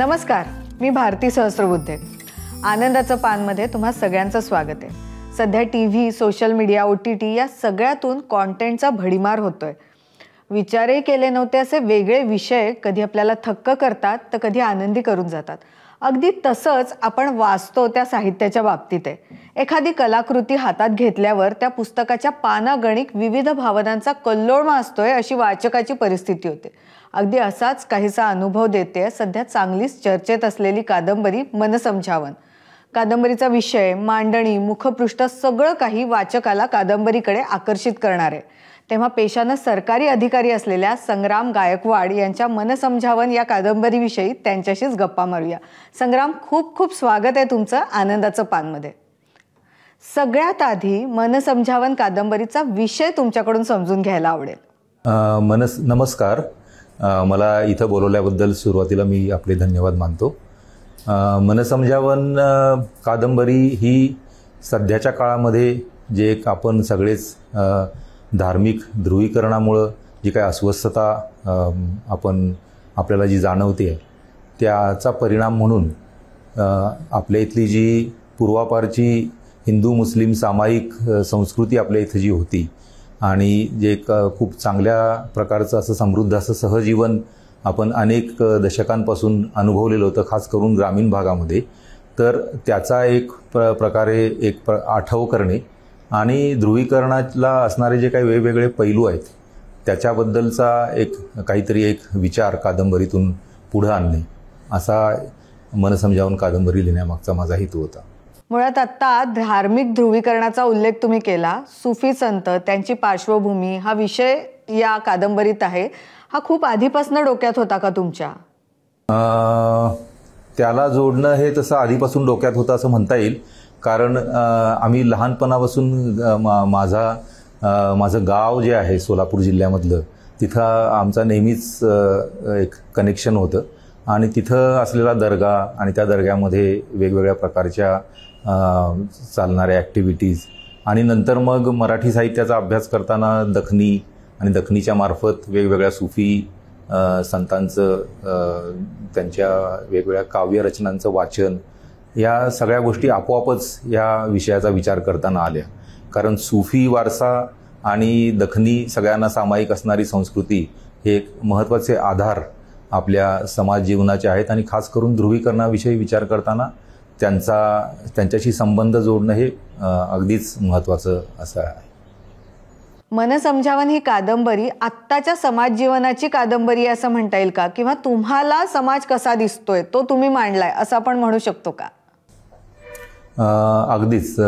नमस्कार, मी भारती सहस्त्रबुद्धे. आनंदाचं पानमध्ये तुम्हा सगळ्यांचं स्वागत आहे. सध्या टीव्ही, सोशल मीडिया, OTT या सगळ्यातून कॉन्टेंटचा भडीमार होतोय. विचारही केले नव्हते असे वेगळे विषय कधी आपल्याला थक्क करतात तर कधी आनंदी करून जातात. अगदी तसंच आपण वाचतो त्या साहित्याच्या बाबतीत आहे. एखादी कलाकृती हातात घेतल्यावर त्या पुस्तकाच्या पानागणिक विविध भावनांचा कल्लोळ असतोय अशी वाचकाची परिस्थिती होते. अगदी असाच काहीसा अनुभव देते सध्या चांगलीच चर्चेत असलेली कादंबरी मनसंजावन. कादंबरीचा विषय, मांडणी, मुखपृष्ठ सगळं काही वाचकाला कादंबरीकडे आकर्षित करणार आहे. तेव्हा पेशानं सरकारी अधिकारी असलेल्या संग्राम गायकवाड यांच्या मनसंजावन या कादंबरीविषयी त्यांच्याशीच गप्पा मारूया. संग्राम, खूप खूप स्वागत आहे तुमचं आनंदाचं पानमध्ये. सगळ्यात आधी मनसंजावन कादंबरीचा विषय तुमच्याकडून समजून घ्यायला आवडेल. नमस्कार. मला इथं बोलवल्याबद्दल सुरुवातीला मी आपले धन्यवाद मानतो. मनसंजावन कादंबरी ही सध्याच्या काळामध्ये जे एक आपण सगळेच धार्मिक ध्रुवीकरणामुळं जी काही अस्वस्थता आपल्याला जी जाणवते त्याचा परिणाम म्हणून आपल्या इथली जी पूर्वापारची हिंदू मुस्लिम सामायिक संस्कृती आपल्या इथं जी होती आणि जे खूप चांगल्या प्रकारचं असं समृद्ध असं सहजीवन आपण अनेक दशकांपासून अनुभवलेलं होतं, खास करून ग्रामीण भागामध्ये. तर त्याचा एक प्रकारे आठव करणे आणि ध्रुवीकरणाला असणारे जे काही वेगवेगळे पैलू आहेत त्याच्याबद्दलचा काहीतरी एक विचार कादंबरीतून पुढे आणणे, असा मनसंजावन कादंबरी लिहिण्यामागचा माझा हेतू होता. मुळात आत्ता धार्मिक ध्रुवीकरणाचा उल्लेख तुम्ही केला. सुफी संत, त्यांची पार्श्वभूमी हा विषय या कादंबरीत आहे. हा खूप आधीपासून डोक्यात होता का तुमच्या? त्याला जोडणं हे तसं आधीपासून डोक्यात होतं असं म्हणता येईल. कारण आम्ही लहानपणापासून माझं गाव जे आहे सोलापूर जिल्ह्यामधलं, तिथं आमचा नेहमीच एक कनेक्शन होतं आणि तिथं असलेला दर्गा आणि त्या दर्ग्यामध्ये वेगवेगळ्या प्रकारच्या चालणाऱ्या ॲक्टिव्हिटीज आणि नंतर मग मराठी साहित्याचा अभ्यास करताना दखनी आणि दखनीच्या मार्फत वेगवेगळ्या सुफी संतांचं त्यांच्या वेगवेगळ्या काव्यरचनांचं वाचन, या सगळ्या गोष्टी आपोआपच या विषयाचा विचार करताना आल्या. कारण सुफी वारसा आणि दखनी सगळ्यांना सामायिक असणारी संस्कृती हे एक महत्त्वाचे आधार आपल्या समाज जीवनाचे आहेत आणि खास करून ध्रुवीकरणाविषयी विचार करताना त्यांच्याशी संबंध जोडणं हे अगदीच महत्त्वाचं असं आहे. मनसंजावन ही कादंबरी आत्ताच्या समाज जीवनाची कादंबरी असं म्हणता येईल का? किंवा तुम्हाला समाज कसा दिसतोय तो तुम्ही मांडलाय असं आपण म्हणू शकतो का? अगदीच.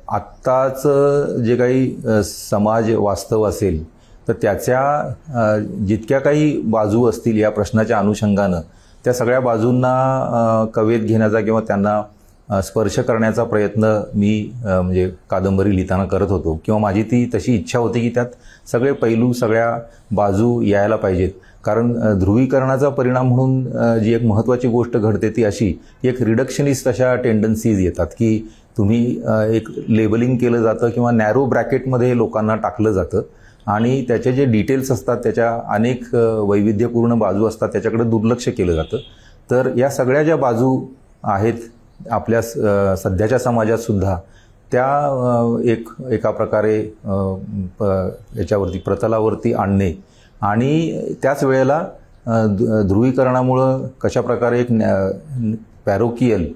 आत्ताचं जे काही समाज वास्तव असेल तर त्याच्या जितक्या काही बाजू असतील या प्रश्नाच्या अनुषंगानं त्या सगळ्या बाजूंना कवेत घेण्याचा किंवा त्यांना स्पर्श करण्याचा प्रयत्न मी म्हणजे कादंबरी लिहिताना करत होतो किंवा माझी ती तशी इच्छा होती की त्यात सगळे पैलू, सगळ्या बाजू यायला पाहिजेत. कारण ध्रुवीकरणाचा परिणाम म्हणून जी एक महत्त्वाची गोष्ट घडते ती अशी की एक रिडक्शनिस्ट अशा टेंडन्सीज येतात की तुम्ही एक लेबलिंग केलं जातं किंवा नॅरो ब्रॅकेटमध्ये लोकांना टाकलं जातं आणि त्याचे जे डिटेल्स असतात त्याच्या अनेक वैविध्यपूर्ण बाजू असतात त्याच्याकडे दुर्लक्ष केलं जातं. तर या सगळ्या ज्या बाजू आहेत आपल्या सध्याच्या समाजात सुद्धा त्या एका प्रकारे याच्यावरती प्रतलावरती आणणे आणि त्याच वेळेला ध्रुवीकरणामुळं कशा प्रकारे एक पॅरोकियल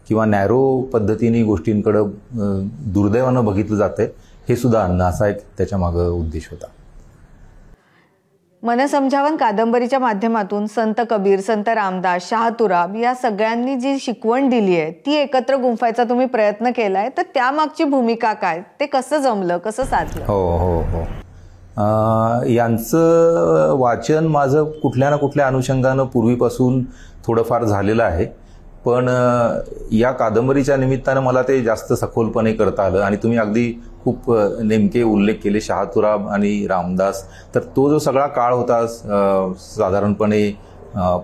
किंवा नॅरो पद्धतीने गोष्टींकडं दुर्दैवानं बघितलं जातं हे सुद्धा आणणं असा एक त्याच्यामागं उद्देश होता. मनसंजावन कादंबरीच्या माध्यमातून संत कबीर, संत रामदास, शाह तुराब या सगळ्यांनी जी शिकवण दिली आहे ती एकत्र गुंफायचा तुम्ही प्रयत्न केलाय. तर त्यामागची भूमिका काय, ते कसं जमलं, कसं साधलं? हो. यांचं वाचन माझं कुठल्या ना कुठल्या अनुषंगानं पूर्वीपासून थोडंफार झालेलं आहे. पण या कादंबरीच्या निमित्तानं मला ते जास्त सखोलपणे करता आलं आणि तुम्ही अगदी खूप नेमके उल्लेख केले शाह तुराब आणि रामदास. तर तो जो सगळा काळ होता साधारणपणे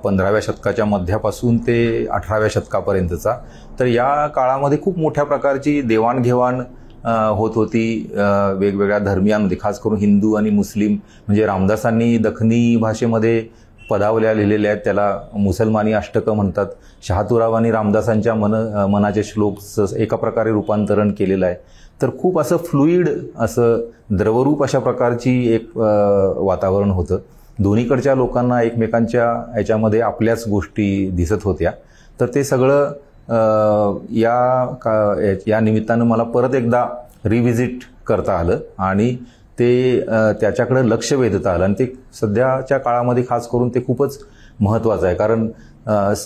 15व्या शतकाच्या मध्यापासून ते 18व्या शतकापर्यंतचा, तर या काळामध्ये खूप मोठ्या प्रकारची देवाणघेवाण होत होती वेगवेगळ्या धर्मियांमध्ये, खास करून हिंदू आणि मुस्लिम. म्हणजे रामदासांनी दखनी भाषेमध्ये पदावल्या लिहिलेल्या आहेत, त्याला मुसलमानी अष्टकं म्हणतात. शहातुराव आणि रामदासांच्या मनाचे श्लोक एका प्रकारे रूपांतरण केलेलं आहे. तर खूप असं फ्लुईड, असं द्रवरूप अशा प्रकारची एक वातावरण होतं. दोन्हीकडच्या लोकांना एकमेकांच्या याच्यामध्ये आपल्याच गोष्टी दिसत होत्या. तर ते सगळं या निमित्तानं मला परत एकदा रिव्हिजिट करता आलं आणि ते त्याच्याकडे लक्ष वेधता आलं. आणि ते सध्याच्या काळामध्ये खास करून ते खूपच महत्त्वाचं आहे, कारण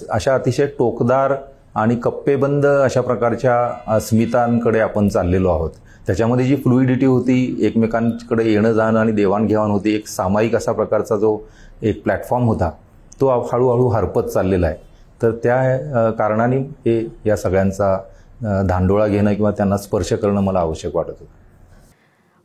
अशा अतिशय टोकदार आणि कप्पेबंद अशा प्रकारच्या अस्मितांकडे आपण चाललेलो आहोत. त्याच्यामध्ये जी फ्लुइडिटी होती, एकमेकांकडे येणं जाणं आणि देवाणघेवाण होती, एक सामायिक असा प्रकारचा जो एक प्लॅटफॉर्म होता, तो हळूहळू हरपत चाललेला आहे. तर त्या कारणाने हे या सगळ्यांचा धांडोळा घेणं किंवा त्यांना स्पर्श करणं मला आवश्यक वाटत होतं.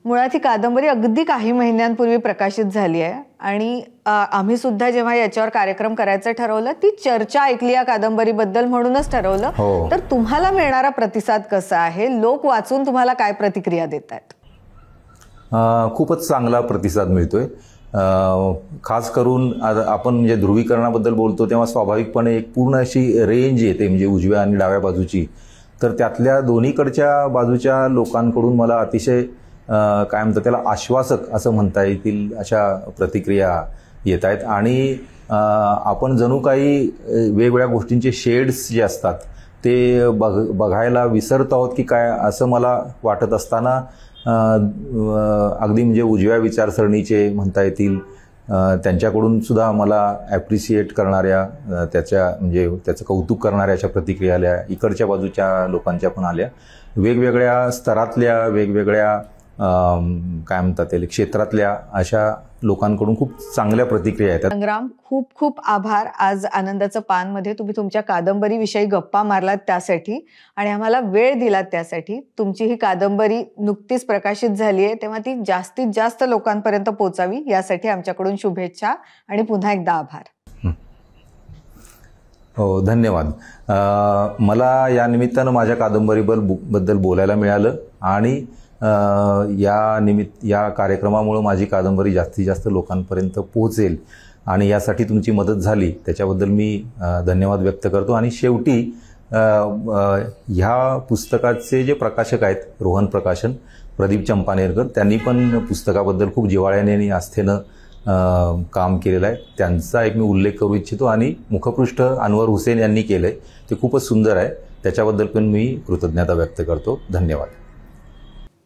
मुळात ही कादंबरी अगदी काही महिन्यांपूर्वी प्रकाशित झाली आहे आणि आम्ही सुद्धा जेव्हा याच्यावर कार्यक्रम करायचं ठरवलं, ती चर्चा ऐकली या कादंबरीबद्दल म्हणूनच ठरवलं. तर तुम्हाला मिळणारा प्रतिसाद कसा आहे? लोक वाचून तुम्हाला काय प्रतिक्रिया देत आहेत? खूपच चांगला प्रतिसाद मिळतोय. खास करून आपण म्हणजे ध्रुवीकरणाबद्दल बोलतो तेव्हा स्वाभाविकपणे एक पूर्ण अशी रेंज येते, म्हणजे उजव्या आणि डाव्या बाजूची. तर त्यातल्या दोन्हीकडच्या बाजूच्या लोकांकडून मला अतिशय काय म्हणतात त्याला आश्वासक असं म्हणता येतील अशा प्रतिक्रिया येत आहेत. आणि आपण जणू काही वेगवेगळ्या गोष्टींचे शेड्स जे असतात ते बघायला विसरत आहोत की काय, असं मला वाटत असताना अगदी म्हणजे उजव्या विचारसरणीचे म्हणता येतील त्यांच्याकडून सुद्धा मला ॲप्रिशिएट करणाऱ्या, त्याचं कौतुक करणाऱ्या अशा प्रतिक्रिया आल्या. इकडच्या बाजूच्या लोकांच्या पण आल्या. वेगवेगळ्या स्तरातल्या, वेगवेगळ्या काय म्हणतात ते क्षेत्रातल्या अशा लोकांकडून खूप चांगल्या प्रतिक्रिया येतात. संग्राम, खूप खूप आभार. आज आनंदाचं पानमध्ये तुम्ही तुमच्या कादंबरीविषयी गप्पा मारलात त्यासाठी आणि आम्हाला वेळ दिलात त्यासाठी. तुमची ही कादंबरी नुकतीच प्रकाशित झाली आहे, तेव्हा ती जास्तीत जास्त लोकांपर्यंत पोहोचावी यासाठी आमच्याकडून शुभेच्छा आणि पुन्हा एकदा आभार. हो, धन्यवाद. मला या निमित्तानं माझ्या कादंबरीबद्दल बोलायला मिळालं आणि या कार्यक्रमामुळे माझी कादंबरी जास्तीत जास्त लोकांपर्यंत पोहोचेल आणि यासाठी तुमची मदत झाली त्याच्याबद्दल मी धन्यवाद व्यक्त करतो. आणि शेवटी ह्या पुस्तकाचे जे प्रकाशक आहेत, रोहन प्रकाशन, प्रदीप चंपानेरकर, त्यांनी पण पुस्तकाबद्दल खूप जिव्हाळ्याने आणि आस्थेनं काम केलेलं आहे. त्यांचा एक मी उल्लेख करू इच्छितो. आणि मुखपृष्ठ अनवर हुसेन यांनी केलं आहे, ते खूपच सुंदर आहे. त्याच्याबद्दल पण मी कृतज्ञता व्यक्त करतो. धन्यवाद.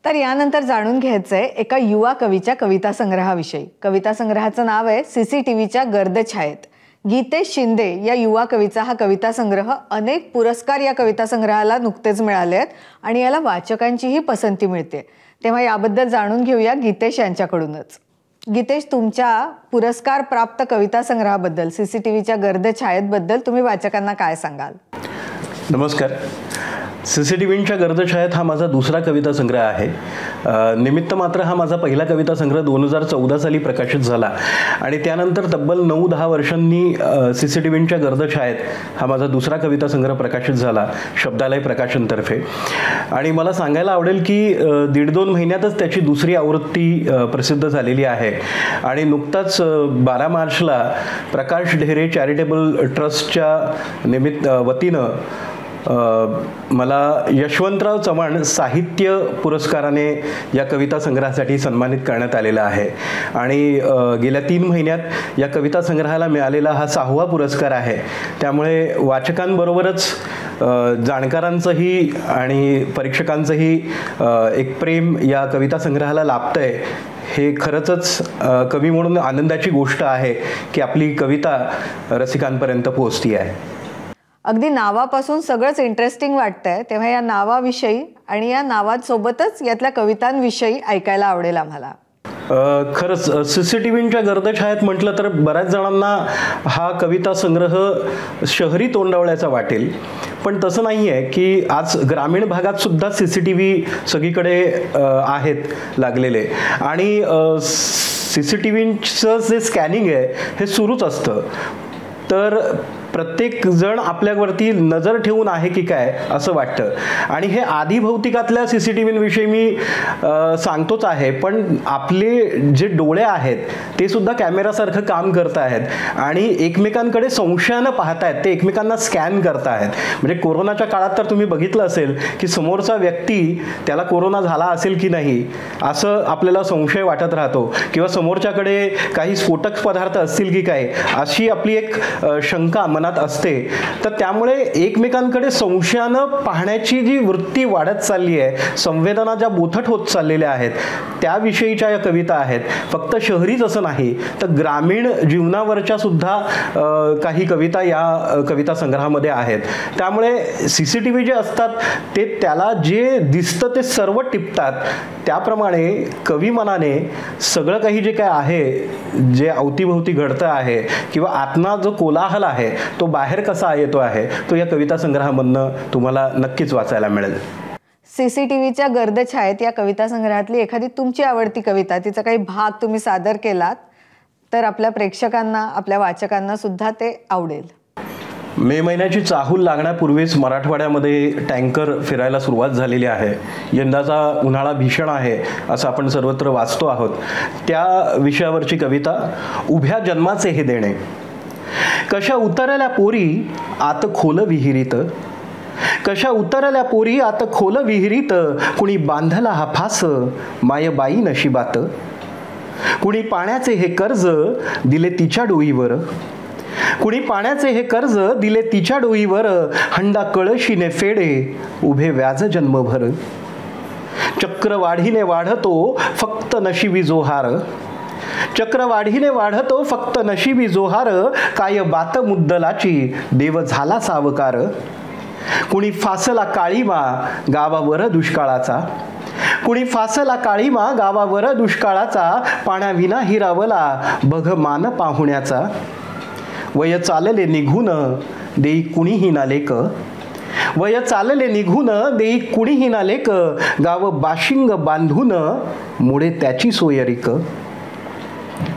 तर यानंतर जाणून घ्यायचंय एका युवा कवीच्या कविता संग्रहाविषयी. कविता संग्रहाचं नाव आहे CCTVच्या गर्दछायेत. गीतेश शिंदे या युवा कवीचा हा कविता संग्रह, अनेक पुरस्कार या कविता संग्रहाला नुकतेच मिळाले आहेत आणि याला वाचकांचीही पसंती मिळते. तेव्हा याबद्दल जाणून घेऊया गीतेश यांच्याकडूनच. गीतेश, तुमच्या पुरस्कार प्राप्त कविता संग्रहाबद्दल, CCTVच्या गर्दछायेतबद्दल तुम्ही वाचकांना काय सांगाल? नमस्कार. CCTVच्या गर्दछायेत हा माझा दुसरा कविता संग्रह आहे. निमित्त मात्र हा माझा पहिला कविता संग्रह 2014 साली प्रकाशित झाला आणि त्यानंतर तब्बल 9-10 वर्षांनी CCTVच्या गर्दछायेत हा माझा दुसरा कविता संग्रह प्रकाशित झाला शब्दालय प्रकाशनतर्फे. आणि मला सांगायला आवडेल की 1.5-2 महिन्यातच त्याची दुसरी आवृत्ती प्रसिद्ध झालेली आहे. आणि नुकताच 12 मार्चला प्रकाश ढेरे चॅरिटेबल ट्रस्टच्या वतीनं मला यशवंतराव चव्हाण साहित्य पुरस्काराने या कविता संग्रहासाठी सन्मानित करण्यात आलेला आहे. आणि गेल्या 3 महिन्यात या कविता संग्रहाला मिळालेला हा 6वा पुरस्कार आहे. त्यामुळे वाचकांबरोबरच जाणकारांचंही आणि परीक्षकांचंही एक प्रेम या कविता संग्रहाला लाभतंय. हे खरंच कवी म्हणून आनंदाची गोष्ट आहे की आपली कविता रसिकांपर्यंत पोहोचती आहे. अगदी नावापासून सगळंच इंटरेस्टिंग वाटतंय. तेव्हा या नावाविषयी आणि या नावासोबतच यातल्या कवितांविषयी ऐकायला आवडेल आम्हाला. खरंच CCTVच्या गर्दछायेत म्हटलं तर बऱ्याच जणांना हा कविता संग्रह शहरी तोंडावळ्याचा वाटेल, पण तसं नाही आहे की आज ग्रामीण भागात सुद्धा CCTV सगळीकडे आहेत लागलेले. आणि CCTVचं जे स्कॅनिंग आहे हे सुरूच असतं. तर प्रत्येक जण आपल्यावरती नजर ठेवून आहे की काय असं वाटतं. आणि हे आधी भौतिकातल्या CCTVविषयी मी सांगतोच आहे, पण आपले जे डोळे आहेत ते सुद्धा कॅमेरासारखं काम करत आहेत आणि एकमेकांकडे संशयानं पाहतायत, ते एकमेकांना स्कॅन करतायत. म्हणजे कोरोनाच्या काळात तर तुम्ही बघितलं असेल की समोरचा व्यक्ती त्याला कोरोना झाला असेल की नाही असं आपल्याला संशय वाटत राहतो, किंवा समोरच्याकडे काही स्फोटक पदार्थ असतील की काय अशी आपली एक शंका मनात असते. तर त्यामुळे एकमेकांकडे संशयानं पाहण्याची जी वृत्ती वाढत चालली आहे, संवेदना ज्या बोथट होत चाललेल्या आहेत त्याविषयीच्या या कविता आहेत. फक्त शहरीच असं नाही तर ग्रामीण जीवनावरच्या सुद्धा काही कविता या कविता संग्रहामध्ये आहेत. त्यामुळे CCTV जे असतात ते त्याला जे दिसतं ते सर्व टिपतात. त्याप्रमाणे कवी मनाने सगळं काही जे काय आहे, जे अवतीभोवती घडतं आहे किंवा आतना जो कोलाहल आहे तो बाहेर कसा येतो आहे तो या कविता संग्रहामधनं तुम्हाला नक्कीच वाचायला मिळेल. CCTVच्या गर्दछायेत या कविता संग्रहातली एखादी तुमची आवडती कविता, तिचा काही भाग तुम्ही सादर केलात तर आपल्या प्रेक्षकांना, आपल्या वाचकांना सुद्धा ते आवडेल. मे महिन्याची चाहूल लागण्यापूर्वीच मराठवाड्यामध्ये टँकर फिरायला सुरुवात झालेली आहे. यंदाचा उन्हाळा भीषण आहे असं आपण सर्वत्र वाचतो आहोत. त्या विषयावरची कविता उभ्या जन्माचे हे देणे. कशा उतरल्या पोरी आत खोल विहिरीत, कशा उतरल्या पोरी आत खोल विहिरीत, कुणी बांधला हा फास मायबाई नशिबात. कुणी पाण्याचे हे कर्ज दिले तिच्या डोईवर, कुणी पाण्याचे हे कर्ज दिले तिच्या डोईवर, हंडा कळशीने फेडे उभे व्याज जन्मभर. चक्रवाढीने वाढतो फक्त नशिबी जोहार, चक्रवाढीने वाढतो फक्त नशिबी जोहार, काय बात मुद्दलाची देव झाला सावकार. कुणी फासला काळीमा गावावर दुष्काळाचा, कुणी फासला काळीमा गावावर दुष्काळाचा, पाण्याविना हिरावला बघ मान पाहुण्याचा. वय चालले निघून देई कुणीही ना लेक, वय चालले निघून देई कुणीही ना लेक, गाव बाशिंग बांधून मुळे त्याची सोयरीक.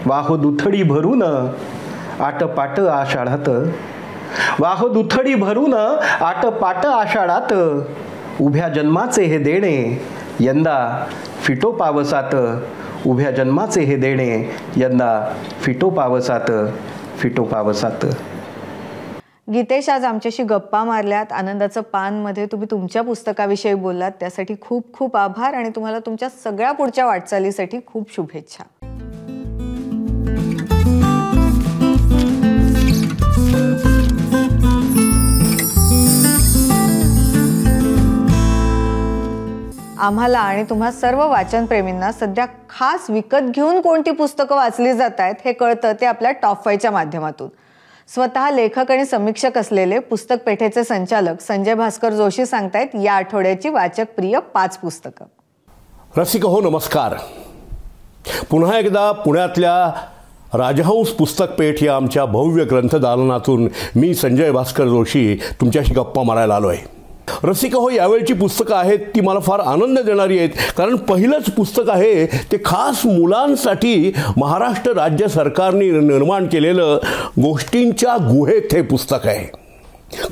वाहो दुथडी भरून आटपाट आषाढात, वाहो दुथडी भरून आटपाट आषाढात, उभ्या जन्माचे हे देणे यंदा फिटो पावसात, उभ्या जन्माचे हे देणे यंदा फिटो पावसात, फिटो पावसात. गीतेश, आज आमच्याशी गप्पा मारल्यात. आनंदाचं पानमध्ये तुम्ही तुमच्या पुस्तकाविषयी बोललात, त्यासाठी खूप खूप आभार आणि तुम्हाला तुमच्या सगळ्या पुढच्या वाटचालीसाठी खूप शुभेच्छा. आम्हाला आणि तुम्हा सर्व वाचनप्रेमींना सध्या खास विकत घेऊन कोणती पुस्तकं वाचली जात आहेत हे कळतं ते आपल्या टॉप 5च्या माध्यमातून. स्वतः लेखक आणि समीक्षक असलेले पुस्तक पेठेचे संचालक संजय भास्कर जोशी सांगतायत या आठवड्याची वाचक प्रिय 5 पुस्तकं. रसिक हो, नमस्कार. पुन्हा एकदा पुण्यातल्या राजहंस पुस्तक पेठ या आमच्या भव्य ग्रंथदालनातून मी संजय भास्कर जोशी तुमच्याशी गप्पा मारायला आलो आहे. रसिक हो, यावेळची पुस्तकं आहेत ती मला फार आनंद देणारी आहेत, कारण पहिलंच पुस्तक आहे ते खास मुलांसाठी महाराष्ट्र राज्य सरकारने निर्माण केलेलं गोष्टींच्या गुहेत हे पुस्तक आहे.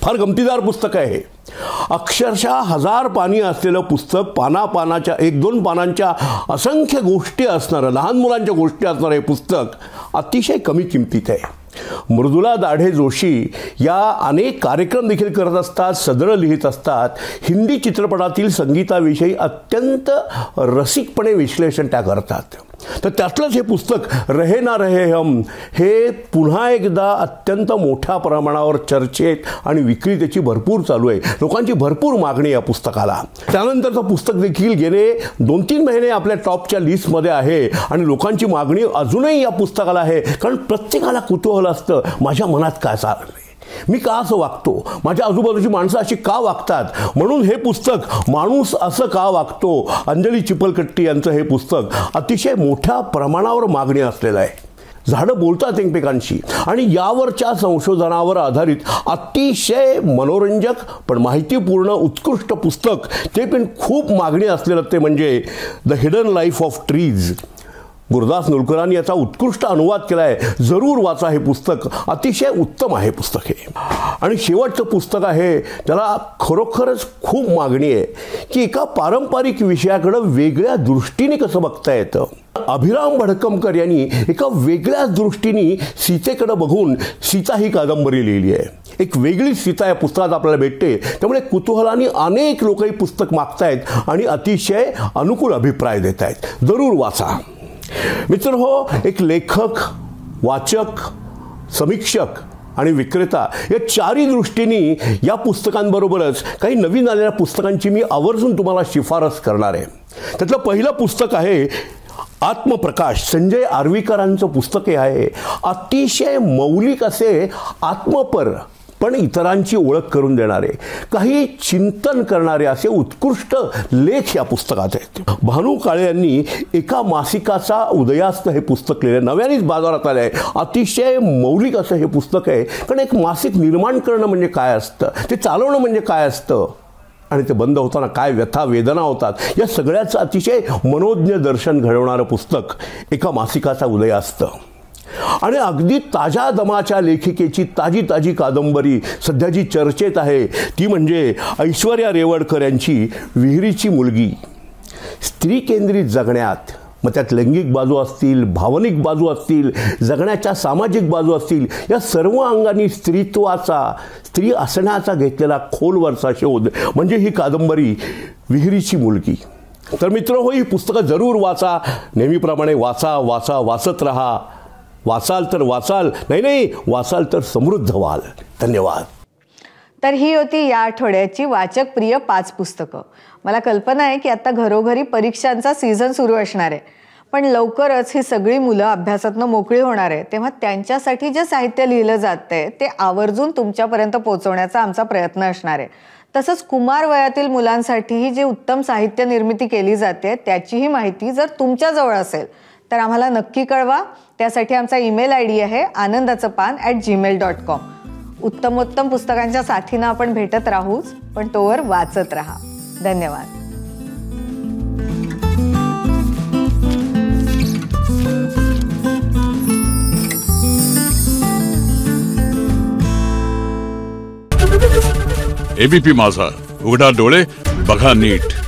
फार गमतीदार पुस्तक आहे. अक्षरशः 1000 पानी असलेलं पुस्तक, पानाच्या 1-2 पानांच्या असंख्य गोष्टी असणारं, लहान मुलांच्या गोष्टी असणारं हे पुस्तक अतिशय कमी किमतीत आहे. मृदुला दाढे जोशी या अनेक कार्यक्रम देखील करत असतात, सदरं लिहित असतात. हिंदी चित्रपटातील संगीताविषयी अत्यंत रसिकपणे विश्लेषण त्या करतात. तर त्यातलंच हे पुस्तक रहे ना रहे हम हे पुन्हा एकदा अत्यंत मोठ्या प्रमाणावर चर्चेत आणि विक्री त्याची भरपूर चालू आहे. लोकांची भरपूर मागणी या पुस्तकाला. त्यानंतरचं पुस्तक देखील गेले 2-3 महिने आपल्या टॉपच्या लिस्टमध्ये आहे आणि लोकांची मागणी अजूनही या पुस्तकाला आहे, कारण प्रत्येकाला कुतूहल असतं माझ्या मनात काय चाललंय, मी का असं वागतो, माझ्या आजूबाजूची माणसं अशी का वागतात. म्हणून हे पुस्तक माणूस असं का वागतो, अंजली चिपलकट्टी यांचं हे पुस्तक अतिशय मोठ्या प्रमाणावर मागणी असलेलं आहे. झाडं बोलतात एकमेकांशी आणि यावरच्या संशोधनावर आधारित अतिशय मनोरंजक पण माहितीपूर्ण उत्कृष्ट पुस्तक, ते पण खूप मागणी असलेलं, ते म्हणजे the hidden life of trees, Gurudas नुलकरांनी याचा उत्कृष्ट अनुवाद केला आहे. जरूर वाचा हे पुस्तक, अतिशय उत्तम आहे पुस्तक हे. आणि शेवटचं पुस्तक आहे, त्याला खरोखरच खूप मागणी आहे की एका पारंपरिक विषयाकडे वेगळ्या दृष्टीने कसं बघता येतं. अभिराम भडकमकर यांनी एका वेगळ्याच दृष्टीने सीतेकडे बघून सीता ही कादंबरी लिहिली आहे. एक वेगळी सीता या पुस्तकात आपल्याला भेटते. त्यामुळे कुतूहलाने अनेक लोक हे पुस्तक मागतायत आणि अतिशय अनुकूल अभिप्राय देत आहेत. जरूर वाचा मित्र हो. एक लेखक, वाचक, समीक्षक आणि विक्रेता या चारही दृष्टीने या पुस्तकांबरोबरच काही नवीन आलेल्या पुस्तकांची मी आवर्जून तुम्हाला शिफारस करणार आहे. त्यातलं पहिलं पुस्तक आहे आत्मप्रकाश. संजय आर्वीकरांचं पुस्तक हे आहे. अतिशय मौलिक असे आत्मपर पण इतरांची ओळख करून देणारे, काही चिंतन करणारे असे उत्कृष्ट लेख या पुस्तकात आहेत. भानू काळे यांनी एका मासिकाचा उदयास्त हे पुस्तक लिहिलं, नव्यानेच बाजारात आलं आहे. अतिशय मौलिक असं हे पुस्तक आहे. कारण एक मासिक निर्माण करणं म्हणजे काय असतं, ते चालवणं म्हणजे काय असतं आणि ते बंद होताना काय व्यथा वेदना होतात, या सगळ्याचं अतिशय मनोज्ञ दर्शन घडवणारं पुस्तक एका मासिकाचा उदयास्त. आणि अगदी ताज्या दमाच्या लेखिकेची ताजी ताजी कादंबरी सध्या जी चर्चेत आहे ती म्हणजे ऐश्वर्या रेवडकर यांची विहिरीची मुलगी. स्त्री केंद्रित जगण्यात, मग त्यात लैंगिक बाजू असतील, भावनिक बाजू असतील, जगण्याच्या सामाजिक बाजू असतील, या सर्व अंगांनी स्त्रीत्वाचा, स्त्री असण्याचा घेतलेला खोलवरचा शोध म्हणजे ही कादंबरी विहिरीची मुलगी. तर मित्र हो, ही पुस्तकं जरूर वाचा. नेहमीप्रमाणे वाचा वाचा वाचत राहा. वाचाल तर वाचाल, नाही वाचाल तर समृद्ध व्हाल. धन्यवाद. तर ही होती या आठवड्याची वाचक प्रिय 5 पुस्तकं. मला कल्पना आहे की आता घरोघरी परीक्षांचा सीझन सुरू असणार आहे, पण लवकरच ही सगळी मुलं अभ्यासातनं मोकळी होणार आहे. तेव्हा त्यांच्यासाठी जे साहित्य लिहिलं जातंय ते आवर्जून तुमच्यापर्यंत पोहोचवण्याचा आमचा प्रयत्न असणार आहे. तसंच कुमार वयातील मुलांसाठीही जे उत्तम साहित्य निर्मिती केली जाते त्याचीही माहिती जर तुमच्याजवळ असेल तर आम्हाला नक्की कळवा. त्यासाठी आमचा ईमेल ID आहे anandachapan@gmail.com. उत्तमोत्तम पुस्तकांच्या साथीनं आपण भेटत राहूच, पण तोवर वाचत राहा. धन्यवाद. ABP माझा, उघडा डोळे बघा नीट.